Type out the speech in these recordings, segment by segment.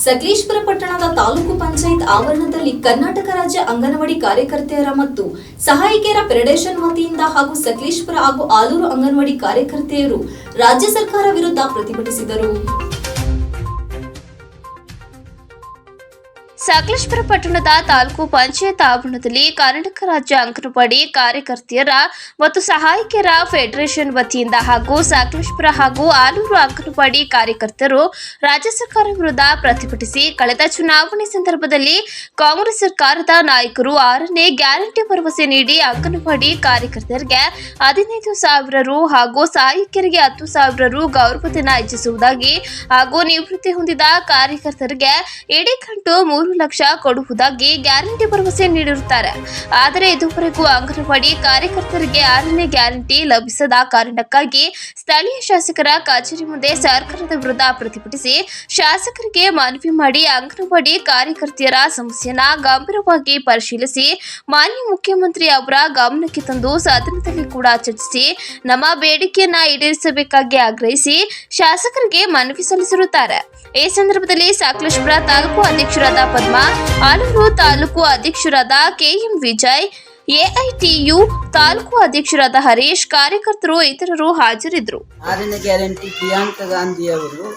ಸಕಲೇಶಪುರ ಪಟ್ಟಣದ ತಾಲೂಕು ಪಂಚಾಯತ್ ಆವರಣದಲ್ಲಿ ಕರ್ನಾಟಕ ರಾಜ್ಯ ಅಂಗನವಾಡಿ ಕಾರ್ಯಕರ್ತೆಯರ ಮತ್ತು ಸಹಾಯಕಿಯರ ಫೆಡರೇಷನ್ ವತಿಯಿಂದ ಹಾಗೂ ಸಕಲೇಶಪುರ ಹಾಗೂ ಆಲೂರು ಅಂಗನವಾಡಿ ಕಾರ್ಯಕರ್ತೆಯರು ರಾಜ್ಯ ಸರ್ಕಾರ ವಿರುದ್ಧ ಪ್ರತಿಭಟಿಸಿದರು. ಸಕಲೇಶಪುರ ಪಟ್ಟಣದ ತಾಲೂಕು ಪಂಚಾಯತ್ ಆವರಣದಲ್ಲಿ ಕರ್ನಾಟಕ ರಾಜ್ಯ ಅಂಗನವಾಡಿ ಕಾರ್ಯಕರ್ತೆಯರ ಮತ್ತು ಸಹಾಯಕಿಯರ ಫೆಡರೇಷನ್ ವತಿಯಿಂದ ಹಾಗೂ ಸಕಲೇಶಪುರ ಹಾಗೂ ಆಲೂರು ಅಂಗನವಾಡಿ ಕಾರ್ಯಕರ್ತರು ರಾಜ್ಯ ಸರ್ಕಾರ ವಿರುದ್ಧ ಪ್ರತಿಭಟಿಸಿ ಕಳೆದ ಚುನಾವಣೆ ಸಂದರ್ಭದಲ್ಲಿ ಕಾಂಗ್ರೆಸ್ ಸರ್ಕಾರದ ನಾಯಕರು 6ನೇ ಗ್ಯಾರಂಟಿ ಭರವಸೆ ನೀಡಿ ಅಂಗನವಾಡಿ ಕಾರ್ಯಕರ್ತರಿಗೆ 15,000 ರು ಹಾಗೂ ಸಹಾಯಕಿಯರಿಗೆ 10,000 ರು ಗೌರವಧನ ಹೆಚ್ಚಿಸುವುದಾಗಿ ಹಾಗೂ ನಿವೃತ್ತಿ ಹೊಂದಿದ ಕಾರ್ಯಕರ್ತರಿಗೆ ಇಡೀ 3 ಲಕ್ಷ ಕೊಡುವುದಾಗಿ ಗ್ಯಾರಂಟಿ ಭರವಸೆ ನೀಡಿರುತ್ತಾರೆ. ಆದರೆ ಇದುವರೆಗೂ ಅಂಗನವಾಡಿ ಕಾರ್ಯಕರ್ತರಿಗೆ 6ನೇ ಗ್ಯಾರಂಟಿ ಲಭಿಸದ ಕಾರಣಕ್ಕಾಗಿ ಸ್ಥಳೀಯ ಶಾಸಕರ ಕಚೇರಿ ಮುಂದೆ ಸರ್ಕಾರದ ವಿರುದ್ಧ ಪ್ರತಿಭಟಿಸಿ ಶಾಸಕರಿಗೆ ಮನವಿ ಮಾಡಿ ಅಂಗನವಾಡಿ ಕಾರ್ಯಕರ್ತೆಯರ ಸಮಸ್ಯೆಯನ್ನು ಗಂಭೀರವಾಗಿ ಪರಿಶೀಲಿಸಿ ಮಾನ್ಯ ಮುಖ್ಯಮಂತ್ರಿ ಅವರ ಗಮನಕ್ಕೆ ತಂದು ಸದನದಲ್ಲಿ ಕೂಡ ಚರ್ಚಿಸಿ ನಮ್ಮ ಬೇಡಿಕೆಯನ್ನ ಈಡೇರಿಸಬೇಕಾಗಿ ಆಗ್ರಹಿಸಿ ಶಾಸಕರಿಗೆ ಮನವಿ ಸಲ್ಲಿಸಿರುತ್ತಾರೆ. ಈ ಸಂದರ್ಭದಲ್ಲಿ ಸಕಲೇಶಪುರ ತಾಲೂಕು ಅಧ್ಯಕ್ಷರಾದ ಪದ್ಮಾ, ಆಲೂರು ತಾಲೂಕು ಅಧ್ಯಕ್ಷರಾದ ಕೆಎಂ ವಿಜಯ್, ಎಐಟಿಯು ತಾಲೂಕು ಅಧ್ಯಕ್ಷರಾದ ಹರೀಶ್, ಕಾರ್ಯಕರ್ತರು ಇತರರು ಹಾಜರಿದ್ದರು. 6ನೇ ಗ್ಯಾರಂಟಿ ಪ್ರಿಯಾಂಕಾ ಗಾಂಧಿ ಅವರು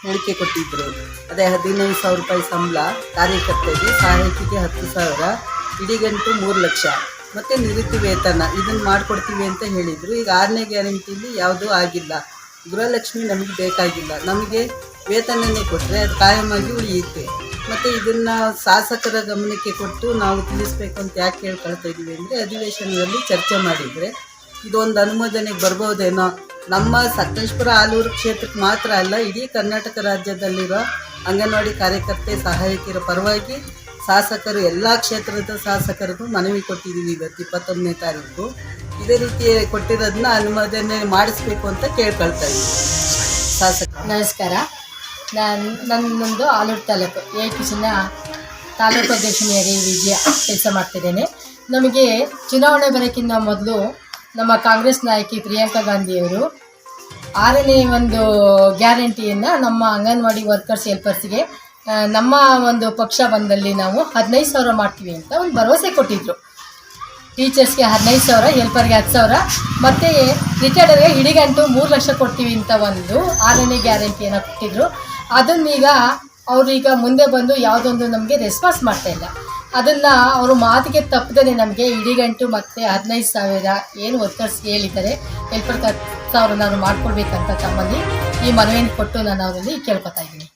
ಹೇಳಿಕೆ ಕೊಟ್ಟಿದ್ದರು. ಅದೇ 15,000 ರೂಪಾಯಿ ಸಂಬಳ ಕಾರ್ಯಕರ್ತರಿಗೆ, ಸಹಾಯಕಿಗೆ 10,000, ಇಡೀಗಂಟು 3 ಲಕ್ಷ ಮತ್ತು ನಿವೃತ್ತಿ ವೇತನ ಇದನ್ನು ಮಾಡಿಕೊಡ್ತೀವಿ ಅಂತ ಹೇಳಿದರು. ಈಗ 6ನೇ ಗ್ಯಾರಂಟಿಲಿ ಯಾವುದೂ ಆಗಿಲ್ಲ. ಗೃಹಲಕ್ಷ್ಮಿ ನಮಗೆ ಬೇಕಾಗಿಲ್ಲ, ನಮಗೆ ವೇತನನೇ ಕೊಟ್ಟರೆ ಅದು ಕಾಯಮಾಗಿ ಉಳಿಯುತ್ತೆ. ಮತ್ತು ಇದನ್ನು ಶಾಸಕರ ಗಮನಕ್ಕೆ ಕೊಟ್ಟು ನಾವು ತಿಳಿಸ್ಬೇಕು ಅಂತ ಯಾಕೆ ಕೇಳ್ಕೊಳ್ತಾ ಇದ್ದೀವಿ ಅಂದರೆ, ಅಧಿವೇಶನದಲ್ಲಿ ಚರ್ಚೆ ಮಾಡಿದರೆ ಇದೊಂದು ಅನುಮೋದನೆಗೆ ಬರ್ಬೋದೇನೋ. ನಮ್ಮ ಸಕಲೇಶಪುರ ಆಲೂರು ಕ್ಷೇತ್ರಕ್ಕೆ ಮಾತ್ರ ಅಲ್ಲ, ಇಡೀ ಕರ್ನಾಟಕ ರಾಜ್ಯದಲ್ಲಿರೋ ಅಂಗನವಾಡಿ ಕಾರ್ಯಕರ್ತೆ ಸಹಾಯಕಿಯರ ಪರವಾಗಿ ಶಾಸಕರು ಎಲ್ಲ ಕ್ಷೇತ್ರದ ಶಾಸಕರಿಗೂ ಮನವಿ ಕೊಟ್ಟಿದ್ದೀವಿ. ಇವತ್ತು 21ನೇ ತಾರೀಕು ಇದೇ ರೀತಿ ಕೊಟ್ಟಿರೋದನ್ನ ಅನುಮೋದನೆ ಮಾಡಿಸ್ಬೇಕು ಅಂತ ಕೇಳ್ಕೊಳ್ತಾ ಇದ್ದೀವಿ ಶಾಸಕ. ನಮಸ್ಕಾರ. ನನ್ನೊಂದು ಆಲೂರು ತಾಲೂಕು AITCನ ತಾಲೂಕು ಅಧ್ಯಕ್ಷನಿಯಾಗಿ ವಿಜಯ ಕೆಲಸ ಮಾಡ್ತಿದ್ದೇನೆ. ನಮಗೆ ಚುನಾವಣೆ ಬರೋಕ್ಕಿಂತ ಮೊದಲು ನಮ್ಮ ಕಾಂಗ್ರೆಸ್ ನಾಯಕಿ ಪ್ರಿಯಾಂಕಾ ಗಾಂಧಿಯವರು 6ನೇ ಒಂದು ಗ್ಯಾರಂಟಿಯನ್ನು ನಮ್ಮ ಅಂಗನವಾಡಿ ವರ್ಕರ್ಸ್ ಹೆಲ್ಪರ್ಸ್ಗೆ ನಮ್ಮ ಒಂದು ಪಕ್ಷ ಬಂದಲ್ಲಿ ನಾವು 15,000 ಮಾಡ್ತೀವಿ ಅಂತ ಒಂದು ಭರವಸೆ ಕೊಟ್ಟಿದ್ದರು. ಟೀಚರ್ಸ್ಗೆ 15,000, ಹೆಲ್ಪರ್ಗೆ 10,000 ಮತ್ತು ರಿಟೈರ್ಡರ್ಗೆ ಇಡೀಗಂಟು 3 ಲಕ್ಷ ಕೊಡ್ತೀವಿ ಅಂತ ಒಂದು 6ನೇ ಗ್ಯಾರಂಟಿಯನ್ನು ಕೊಟ್ಟಿದ್ದರು. ಅದನ್ನೀಗ ಅವರೀಗ ಮುಂದೆ ಬಂದು ಯಾವುದೊಂದು ನಮಗೆ ರೆಸ್ಪಾನ್ಸ್ ಮಾಡ್ತಾಯಿಲ್ಲ. ಅದನ್ನು ಅವರು ಮಾತಿಗೆ ತಪ್ಪದೇ ನಮಗೆ ಇಡೀಗಂಟು ಮತ್ತು 15,000 ಏನು ವರ್ಕರ್ಸ್ಗೆ ಹೇಳಿದ್ದಾರೆ, ಹೆಲ್ಪರ್ಗೆ 10,000 ನಾನು ಮಾಡಿಕೊಡ್ಬೇಕಂತ ತಮ್ಮಲ್ಲಿ ಈ ಮನವಿಯನ್ನು ಕೊಟ್ಟು ನಾನು ಅವರಲ್ಲಿ ಕೇಳ್ಕೊತಾ ಇದ್ದೀನಿ.